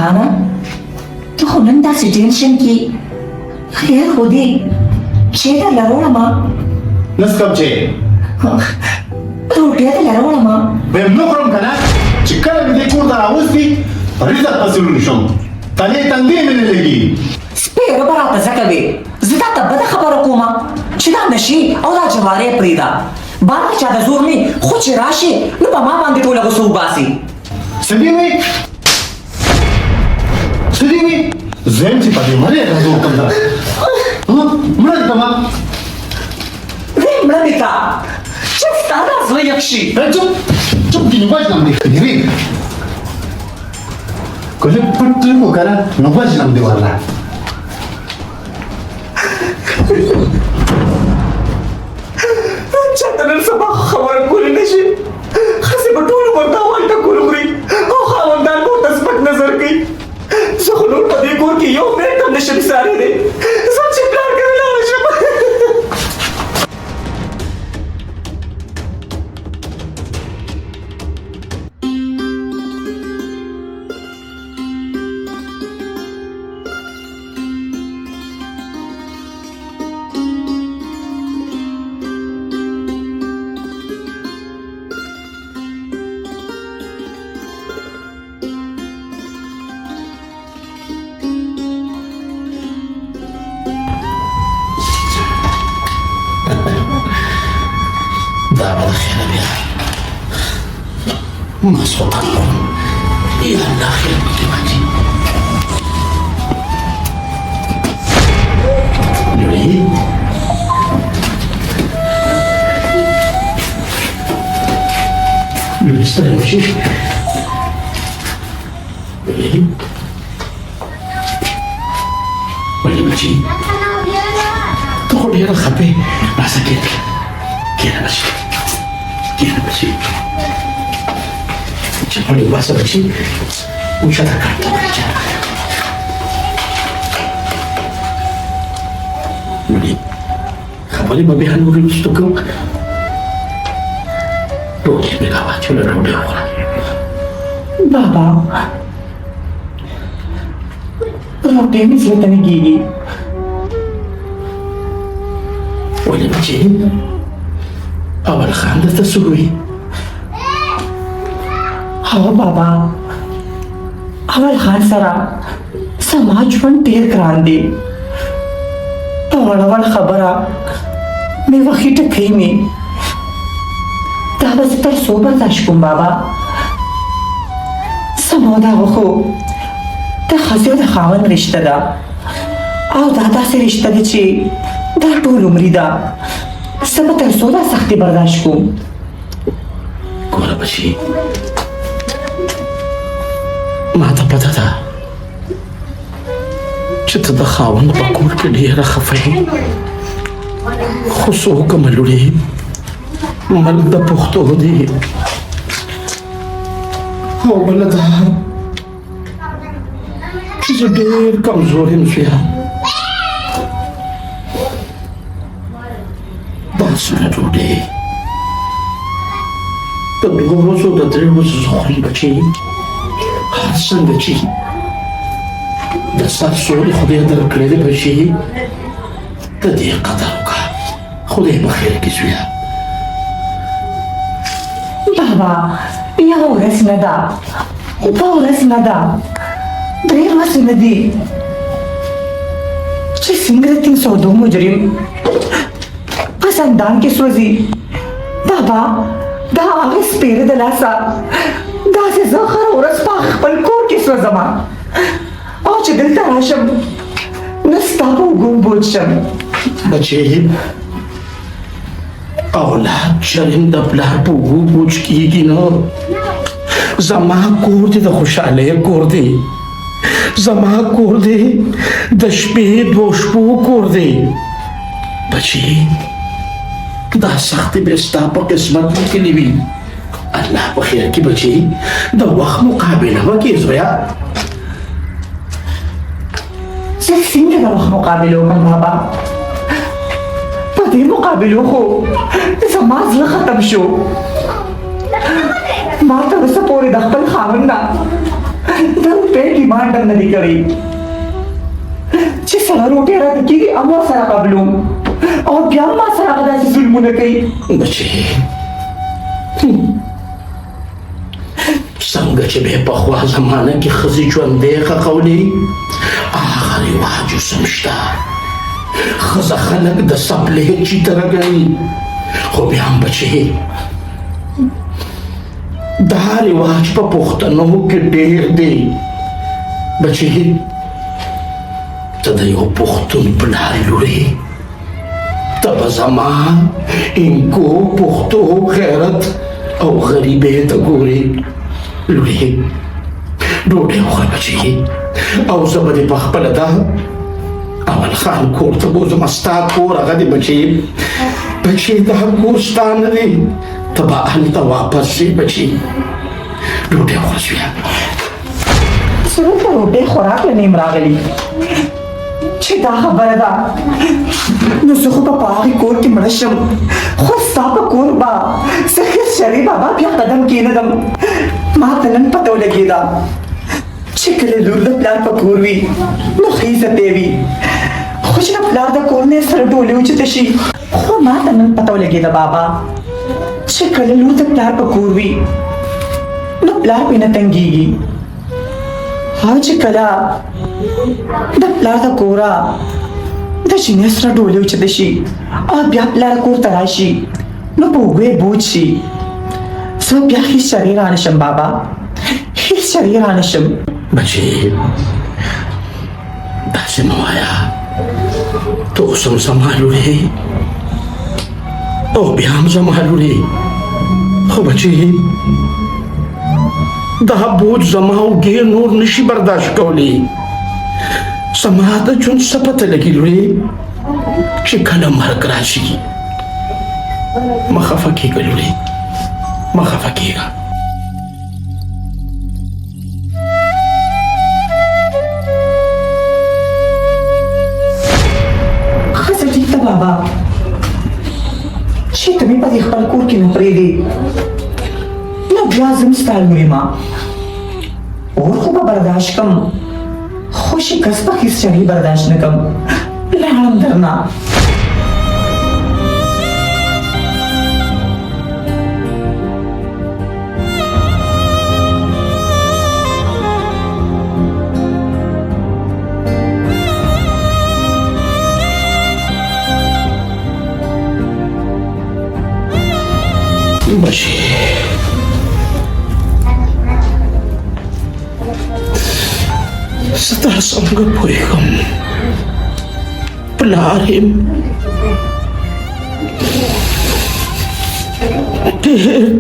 खाना तो होनंदा से टेंशन की खैर खुदी चेहरा लरोड़मा नस कब चे रोटियां लरोड़मा बेमनो करूं कना चिकन में देखो दा आवस्ती रिजा पसलू निशों तने तंगे में लगी स्पेरो बरात زکوي زدا تبدا خبر کوم چې دا نشي او دا جواره پریدا بار چا د زور نه خو چې راشي نو په ما باندې ټوله غسو باسي سديوي زين چې پدې مړې راځو کوم دا مړ کما مړ میکا چې ستاره زوی یکشي چوپ دي نو واجنم دي خدي کله پټ مو کرا نو واجنم دي والله چاته نن سبا خبره کولی نشي خاصه په ټولو ورته وایي کول مري او خاوندان ورته سپک نظر کوي زه خو نور په دې کور کې یو منټ هم نشم ساري دی زه چې پلار کړی لاړ شم دابا خير بها ما صوت النوم يا الله خير بكلمتي نريد استنى مشي نريد ولا ماشي تقول يا رخبي ما سكت كده ماشي Cepat dibahas besi, usah terkata bicara. Nuri, kembali babihan murid setuju. Rodi berkawan cuma rodi orang. Baba, roti ini selatan gigi. Oleh macam awal khan dah tersuruh. हाँ बाबा अवल खान सरा समाज पण टेर क्रांती अवल खबरा मैं वही टकई में ताबस तर सोबत अशकुम बाबा समोदा वखो ते खसियो ते खावन रिश्ता दा आओ दादा से रिश्ता दे ची दा टोल उमरी दा सब तर सोदा सख्ती बर्दाश्त को कोरा बशी ما ته پته ده چې ته د خاوند په کور کې ډېره خفه یې خو څه وکړمه لورې مرګ د پښتو دی او بله دا چې زه ډېر کمزور یم زویه دا څونه ډوډۍ د دوه ورځو د درې ورځو زه خورم بچې څنګه چې د سر سوري خدای درکړی دی بچي ته دې قدر وکړه خدای په خیر کې زویه بابا یو ورځ نه ده دوه ورځ نه ده درې ورځې نه دي چې څنګه 302 مجرم په زندان کې سوځي بابا دا هغه سپېره د لاسه داسې زه هره ورځ په خپل کور کې سوځم او چې دلته راشم نو ستا په اوږو بوج شم بچې اولاد شرم د پلار په اوږو بوج کېږي نه زما کور دی د خوشحالۍ کور دی زما کور دی د شپې دوه شپو کور دی بچې دا سختي به ستا په قسمت لیکلې وي الله په خیر کې بچي د وخت مقابله وکړي زویا زه څنګه د وخت مقابله وکړم بابا په دې مقابلو خو زما زړه ختم شو ما ته اوسه پورې د خپل خاوند نه रुपए की मांडम नदी करी सड़ा रोटी रख की अम्मा सरा कबलू और ब्यामा सरा कदा से जुल्म न कई बचे संगच बे पखवा जमाना की खजी जो अंदेखा कौली आखरी वाजु समझता खजा खलक द सपले ची तरह गई हो ब्याम बचे दार वाज पर पुख्तनों के ढेर दे बचे तदयो पुख्तुन पलार लुड़े तब जमा इनको पुख्तो खैरत और गरीबे तगोरे लुड़े डोडे होगा बचे और जबदे पख पलदा अमल खान कोर तबो जमस्ता कोर अगदे बचे दा कोस्तान दे तबा अनता वापस से बचे डोडे होगा सुया सुनो तो रोटे खुराक लेने मरागली छिदा खबर दा नुसुख पापा कोर की मरशम खुद साप कोर बा सखिर शरी बाबा भी कदम की नदम मातनन पतो लगी दा छिकले लुर्द प्लार पकूरवी नखीस देवी खुश न प्लार दा कोर ने सर डोले उच तशी खो मातनन पतो लगी दा बाबा छिकले लुर्द प्लार पकूरवी न प्लार पिन तंगीगी आज कला द प्लार दा कोरा द शिनेस्रा डोले उच तशी आ ब्या प्लार कोर तराशी न पोगे बूची सब ब्या ही शरीर आनशम बाबा ही शरीर आनशम बचे दासे मवाया तो सम संभालू रे ओ ब्याम संभालू रे हो बचे दहा बोझ जमाओ गे नूर निशी बर्दाश्त कौली समाद चुन सपत लगी रे शिकल मरक राशि मखफकी कलू रे मखफकीगा बाबा शी तुम्ही पदी खपल कोर की नपरे दे न ब्याजम स्टाइल मुरी माँ और खूब बर्दाश्त कम खुशी कसबा किस चढ़ी बर्दाश्त न कम लाड़म धरना बचे setelah sanggup puikam pelarim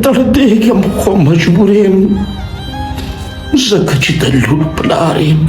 terdik yang kau majburim zakacita lulu pelarim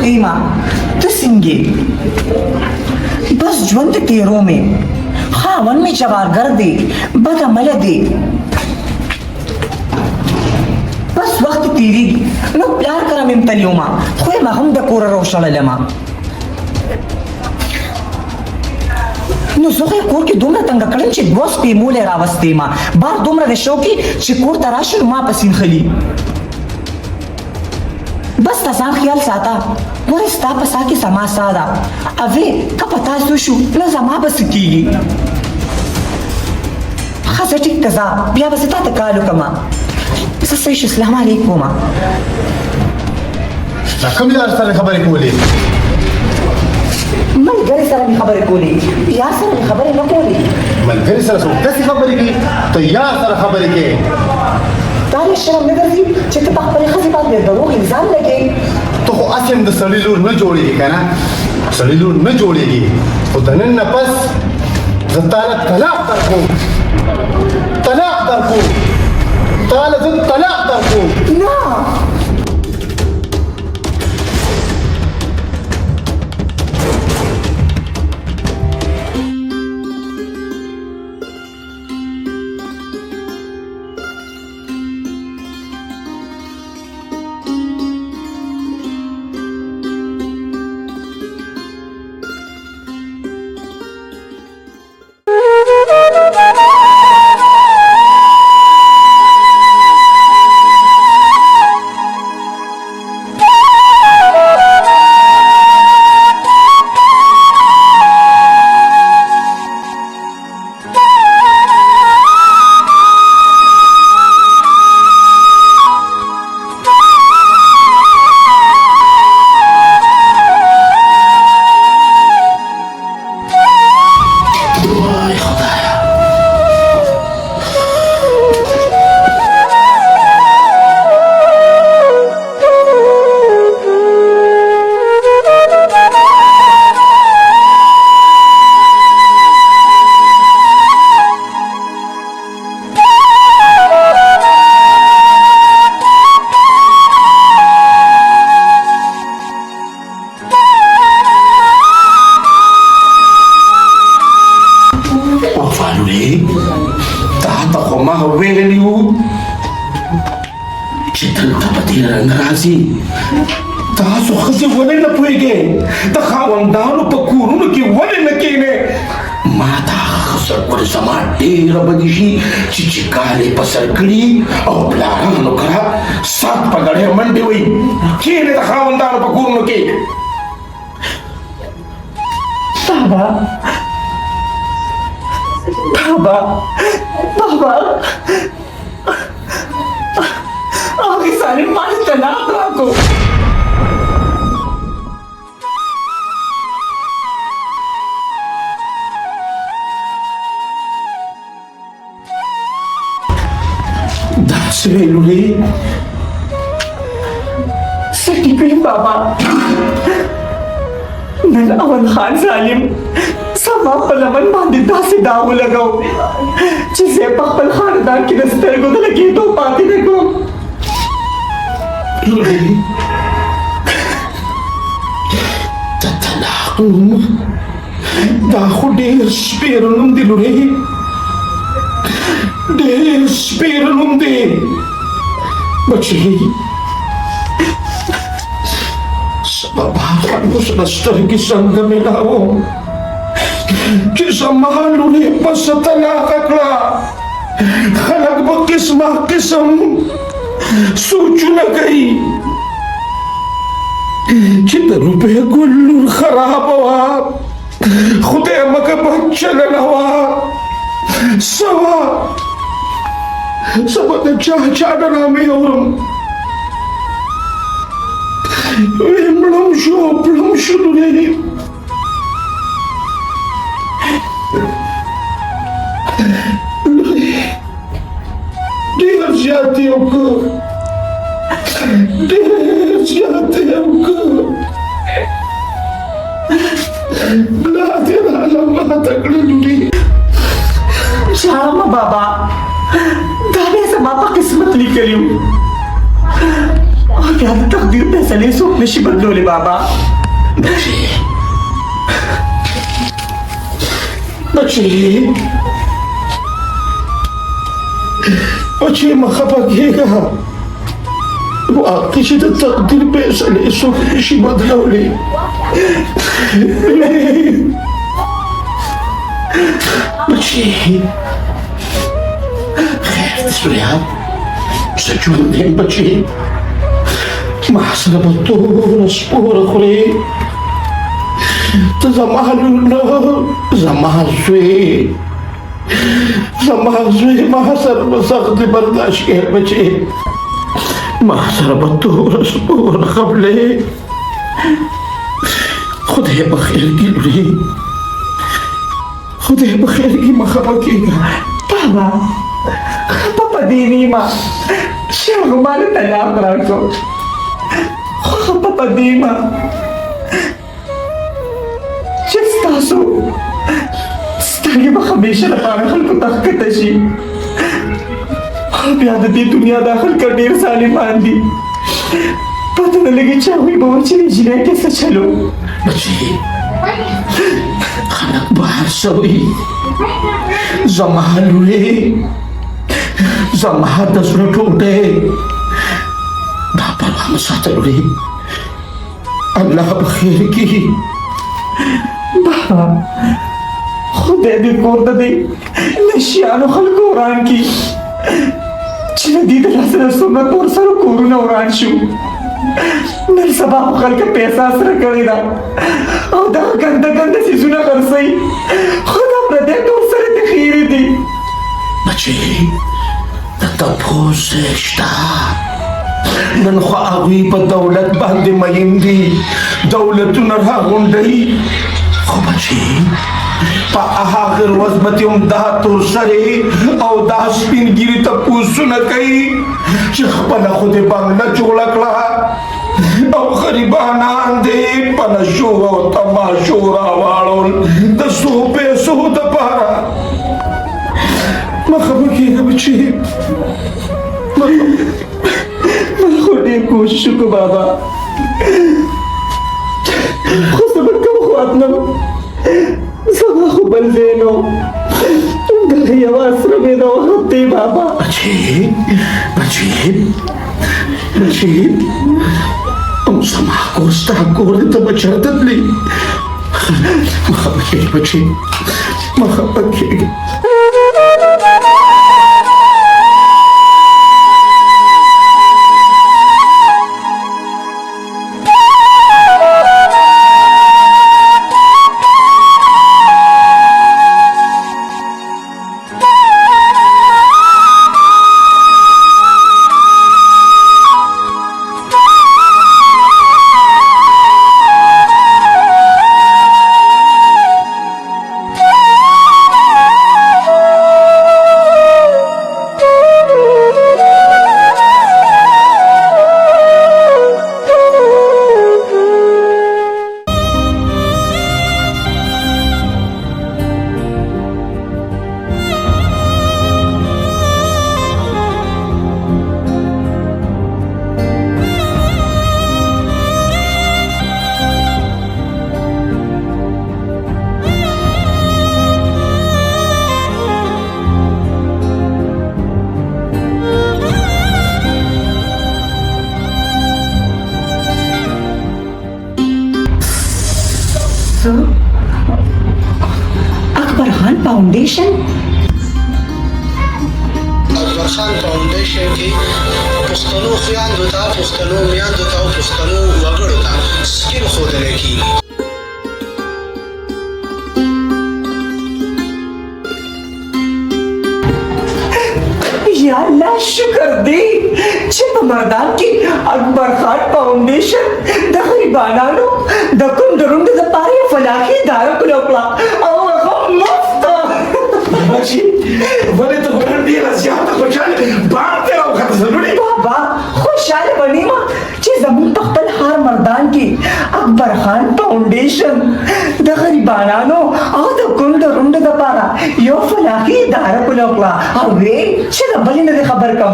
कीमा तो सिंगे बस ज्वंत तेरों में खावन में जवार कर दे बदमल दे بس وخت تیریږي نو پلار کره مې تللی وم خو یې ما هم د کوره راوشړلی یم نو زه خو یې کور کې دومره تنګه کړم چې 2 شپې مولې راوستې ما بار دومره د شوقي چې کور ته راشي نو ما پسې نښلي بس ته ځان خیال ساته ګورې ستا په ساه کې زما ساه ده اوې که په تاسو شو نو زما به څه کېږي ښه زه ټیک ته ځه بیا به زه تا ته کال وکړم زه صحیح شو السلام علیکم دا کوم یار سره خبرې کولې ملګري سره مې خبرې کولې یار سره مې خبرې نه کولې ملګري سره څوک داسې خبرې کوي ته یار سره خبرې کوې دا دې شرم نه ګرځي چې ته په خپلې ښځې باندې دروغ الزام لګې ته خو اصل د سړي لور نه جوړېږي که نه سړي لور نه جوړېږي خو د نن نه پس زه تاله طلاق درکوم طلاق درکوم تاله زه طلاق درکوم نه راځي تاسو ښځې ولې نه پوهېږئ د خاوندانو په کورونو کې ولې نه کښېنئ ما ته هغه ښځه ګورې زما ډېره بدې شي چې کال یې په سر کړي او پلارانو کره سات په ګړۍ منډې وهي کښېنئ د خاوندانو په کورونو کې بابا آقای سالم ما طلاق راکو داسې ویلولې څه ټیک ویم بابا نن اول خان سالم سما په لمن باندې داسې داغ ولګاو چې زه په خپل خاندان کې د سترګو د لګېدو پاتې نه کړم لورې د طلاق نوم دا خو ډېر سپېره نوم دی لورې ډېر سپېره نوم دی بچې بابا خلکو سره سترګې څنګه ملاوم چې زما لورې پسه طلاقه کړه خلک به قسمه قسم سوچونه کوي چې د روپۍ ګل لور خرابه وه خدای مکه بچه نه وه څه وه زه به د چا ډرامې اورم وی مړم شو لورې ډېر زیات یې وکړ بلا دې راله ماته کړه لورې ژاړه مه بابا دا بیا زما په قسمت لیکلي وو او بیا د تقدیر فیصلې څوک نشي بدلولی بابا بچې مه خفه کېږه واقع چې د تقدیر فیصلې څوک نشي بدلولی. بچې خیر دې سوریان زه ژوندی یم بچې ما سره به ټوله سپوره خورې ته زما لور نه زما زوی ما سره به سختې برداشت کوې بچې ما سره به ټوله سپوره خبلې خدای په خیر کې لورې خدای په خیر کې مه خفه کېږه. بابا خپه دې نیمه چې هغه ما له طلاق راکړو خو خپه دې ما چې ستاسو سترګې به همیشه لپاره خلکو ته ښکته شي بیا د دې دنیا دا خلک ډېر ظالمان دي پته نه لګي چې هغوی به وایي چې نجلۍ کې څه چلو. بچې خلک به هر څه وایي زما لورې زما د زړه ټوټې دا پروا مه ساته لورې الله به خیر کړي. بابا خدای دې کور د دې نشیانو خلکو وران کړي چې د دې د لاسه د سنت ورسره کورونه وران شو. نن سبا خو خلکو پیسه سره کړې ده او دغه ګنده ګنده څیزونه خرڅوي خو دا پردی ټول سره د خیرې دي. بچې د تپوس ځای شته نن خو هغوی په دولت باندې مین دي دولتونه راغونډوي خو بچې په آخر ورځ به دې هم دا تور سرې او دا سپین ګیري تپوسونه کوي چې خپله خو دې بنګله جوړه کړه او غریبانان دې په نشو او تماشو راواړول د څو پیسو دپاره. مه خفه کېږه بچې ما خو ډېر کوشش وکړو بابا خو زه به کوم خوا تلم زما خو بل ځای نه و دغه یوه اسره مې نه وخت دی بابا. بچې او زما کور ستا کور دی ته به چېرته تلې مه خفه کېږه بچې مه خفه کېږه. اکبر خان فاؤنډیشن اکبر خان فاؤنډیشن کې پښتنو خویندو ته پښتنو میندو ته او پښتنو وګړو ته سکیم ښودل کېږي. یا الله شکر دی چې په مردان کې اکبر خان فاؤنډیشن د غریبانو د کوم دروند د پاره فلاحي اداره کړو او هغه مفت. بچې ولې ته خو نن ډېره زیاته خوشحاله بام دې راوخته ضروري بابا خوشحاله بنې ما چې زموږ په خپل هر مردان کې اکبر خان فاؤنډیشن د غریبانو او د کوم دروند د پاره یو فلاحي اداره کړو او وی چې د بلې نه خبر کم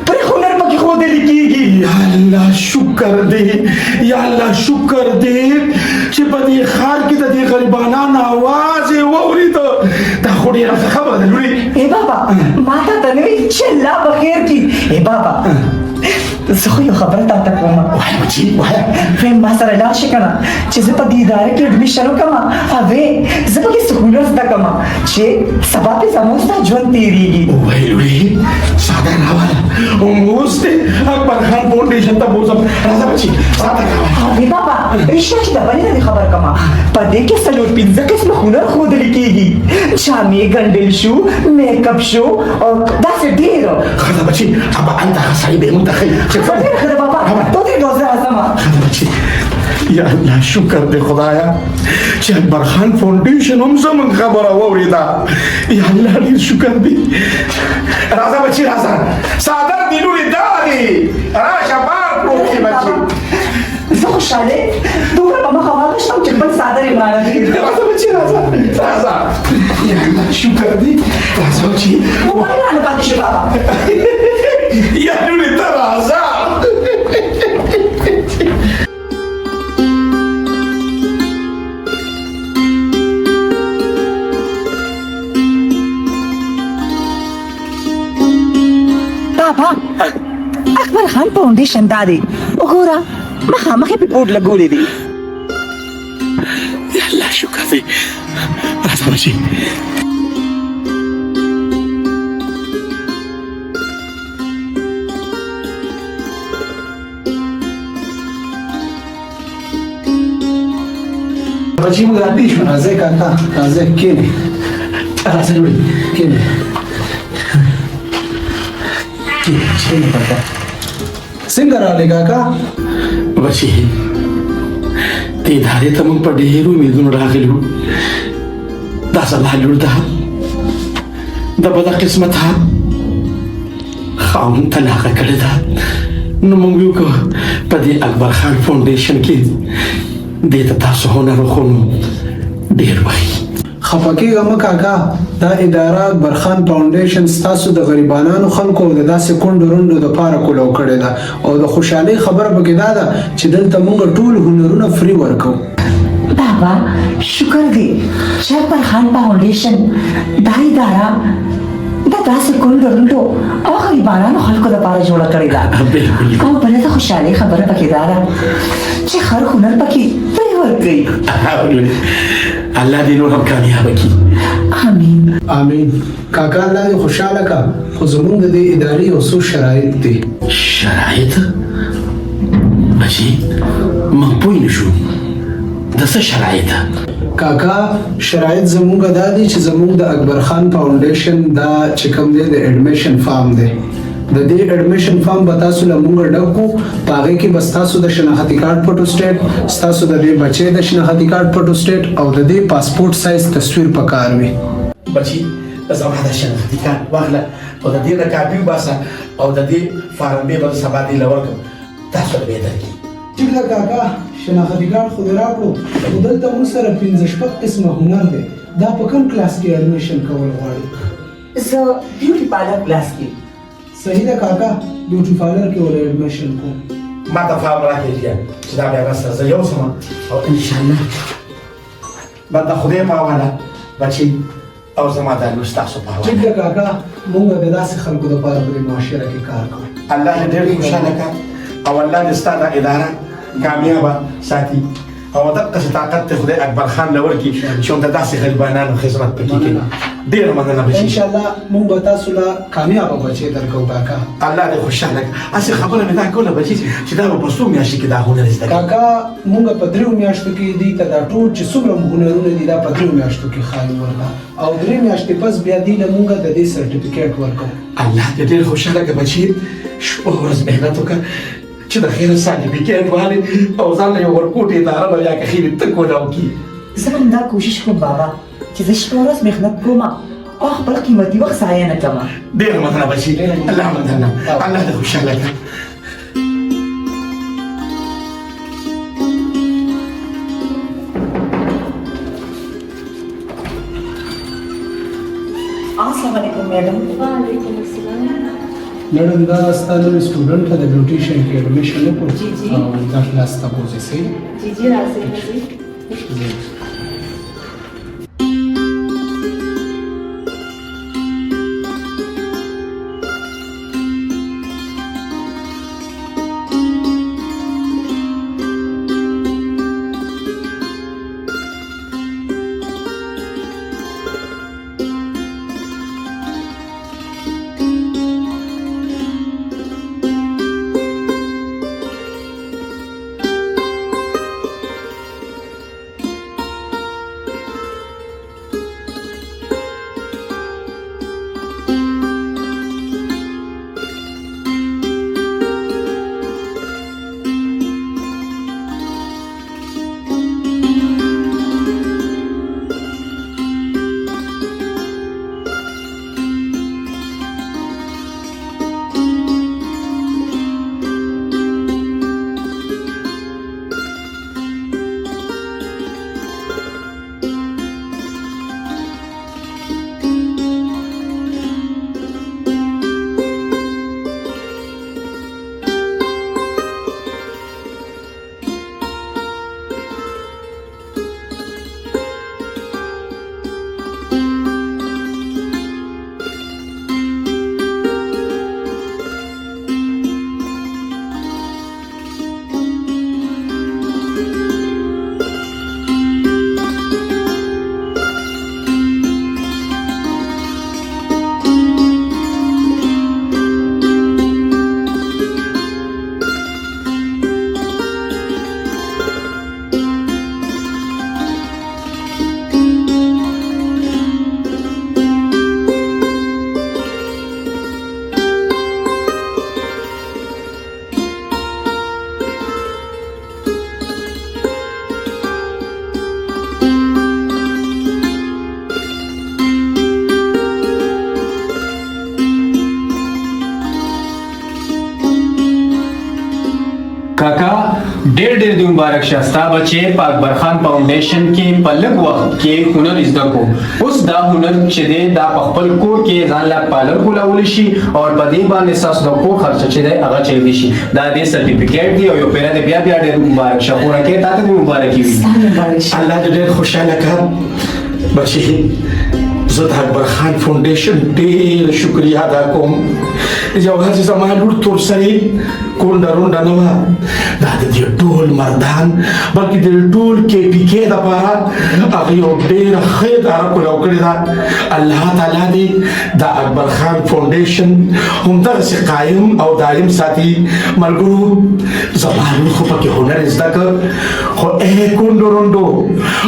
پر هنر پکې ښودل کېږي. یا الله شکر دې یا الله شکر دې چې په دې ښار کې د دې غریبانو آواز یې واورېده دا خو ډېره ښه خبره ده لورې. ای بابا ما ته ته نه وایي چې الله به خیر کړي. ای بابا زه خو یو خبره تا ته کوم وای بچی وای فهم ما سره لاړ شي که نه چې زه په دې اداره کې اډمیشن وکړم هغې زه پکې سکولونه زده کړم چې سبا پې زموږ ستا ژوند تېرېږي وای وای ساده راواله اوس دې اکبر خان فاونډیشن ته بوزم راځه بچی ساده راواله هغې بابا رښتیا چې د بلې نه دې خبر کړم په دې کې 4-5 قسمه هنر ښودل کېږي جامې ګنډل شو میکاپ شو او داسې ډېر خدا بچی ابا انت خسای به منتخب ډېر ښه ده بابا تو دې روزه راځم خدا بچی یا الله شکر دې خدایا چې اکبر خان فاونډیشن هم زموږ خبره واورېده یا الله ډېر شکر دې راځه بچی راځه ساده دې لورې دا دی راشه بار پروت دی بچی زه خوشحاله دومره په مخه واغشتم چې بل څادر یې مانه راځه بچی راځه راځه یا الله شکر دې راځه بچی موبایل رانه پاتې شو بابا یا لورې ته راځه بابا اکبر خان فاونډیشن دا دی وګوره مخامخ یې په بورډ لګولی دی یا الله شکر دې راځه بچی بچی موږ راځي شو راځي کاکا راځي کېنه راځه لورې کېنه کېنه کاکا څنګه راغلی کاکا بچی دې ادارې ته موږ په ډېرو امیدونو راغلي وو دا زما لور ده د بده قسمته خاوند طلاقه کړې ده نو موږ وکړو په دې اکبر خان فاونډیشن کې دې ته تاسو هنر وښونو ډېر وایي خفه کېږه مه کاکا دا اداره اکبر خان فاونډیشن ستاسو د غریبانانو خلکو او د داسې کونډو رونډو دپاره کولو کړې ده او د خوشحالۍ خبره پکې دا ده چې دلته موږ ټول هنرونه فري ورکوو بابا شکر دی چې اکبر خان فاونډیشن دا اداره د داسې کونډو رونډو او غریبانانو خلکو لپاره جوړه کړې ده بلکل او بله د خوشحالۍ خبره پکې دا ده چې هر هنر پکې پرې ورکوي الله دې نور هم کامیابه کړي امین آمین کاکا الله دې خوشحاله کا خو زمونږ د دې ادارې یو څو شرایط دي شرایط بچی موږ پوه نه شو د څه شرایط کاکا شرایط زمونږ دا دي چې زمونږ د اکبر خان فاونډیشن دا چې کوم دی د اډمیشن فارم دی د دې اډمیشن فارم به تاسو له مونږ ډکو په هغې کې به ستاسو د شناختي کارت فوټو سټیټ ستاسو د دې بچی د شناختي کارت فوټو سټیټ او د دې پاسپورټ سایز تصویر پکار وي بچی زما د شناختي کارت واخله او د دې د کاپي وباسه او د دې فارم به بل سبا دی لورکم تاسو به درکې ټیک ده کاکا شناختي کارت خو دې راکړو خو دلته موږ سره 15 قسمه هنر دی دا په کوم کلاس کې اډمیشن کول غواړي زه بیوټي پارلر کلاس کې صحیح ده کاکا بیوټي پارلر کې ولې اډمیشن کوم ما ته فارم راکړي چې دا بیا بس زه یو سم او ان شاء الله بعد خدای په حواله بچی او زما د لور ستاسو په ټیک حواله ده کاکا موږ د داسې خلکو لپاره په دې معاشره کې کار کوو الله دې ډېر خوشاله کړه او الله دې ستا د اداره کامیابه ساتي او دغه طاقت ته خدای اکبر خان لور کی چې هم د داسې غریبانو خدمت پکې کوي ډېر مننه ان بچی شاء الله موږ به تاسو له کامیابه بچی درکو کاکا الله دې خوشاله کړه اسی خبره مې دا کوله بچی چې دا په څو میاشتې کې دا هنر زده کړي کاکا موږ په 3 میاشتو کې دي ته دا ټول چې څومره هنرونه دي دا په 3 میاشتو کې خایو ورکا او 3 میاشتې پس بیا دی له موږ د دې سرټیفیکیټ ورکو الله دې ډېر خوشاله کړه بچی شپه ورځ مهنت وکړه چې د خیر سرټیفیکیټ والي او ځان له یو ورکوټ اداره به یا که خیر ته کولاو کی زه هم دا کوشش کوم بابا چې زه شپه ورځ محنت کوم او خپل قیمتي وخت ضایع نه کوم ډېر مننه بچی الله مننه الله دې خوشاله کړه السلام علیکم میډم وعلیکم السلام میډم دا ستاسو سټوډنټ ته د بیوټیشن کې اډمیشن وکړو جی، جی. او دا کلاس تاسو سي جی جی راځي راځي ډېر ډېر د مبارک شه ستا بچې په اکبر خان فاونډیشن کې په لږ وخت کې هنر زده کو اوس دا هنر چې دی دا په خپل کور کې ځان لا پالر کولاولی شي او په دې باندې ستاسو د کور خرچه چې دی هغه چلی شي دا دې سرټیفیکیټ دی او یو پیره دی بیا بیا ډېر مبارک شه خوراکې تا ته دې مبارکي وي الله دې ډېر خوشحاله کړه بچې زه د اکبر خان فاونډیشن ډېر شکریه ادا کوم یوازې زما لور تورسري کونډه رونډه نه وه دا د دې ټول مردان بلکې د ټول KPK دپاره هغه یو ډېره ښه اداره کولاو کړې ده الله تعالی دې د اکبر خان فاونډیشن همدغسې قایم او دایم ساتي ملګرو زما لور خو پکې هنر زده کړ خو ای کونډو رونډو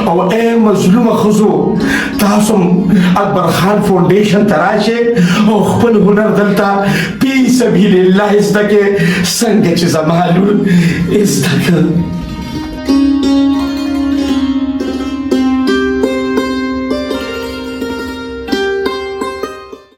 او ای مظلومه ښځو تاسو اکبر خان فاونډیشن ته راشئ او خپل هنر دلته فی سبیل الله زده کړئ څنګه چې زما لور زده کړ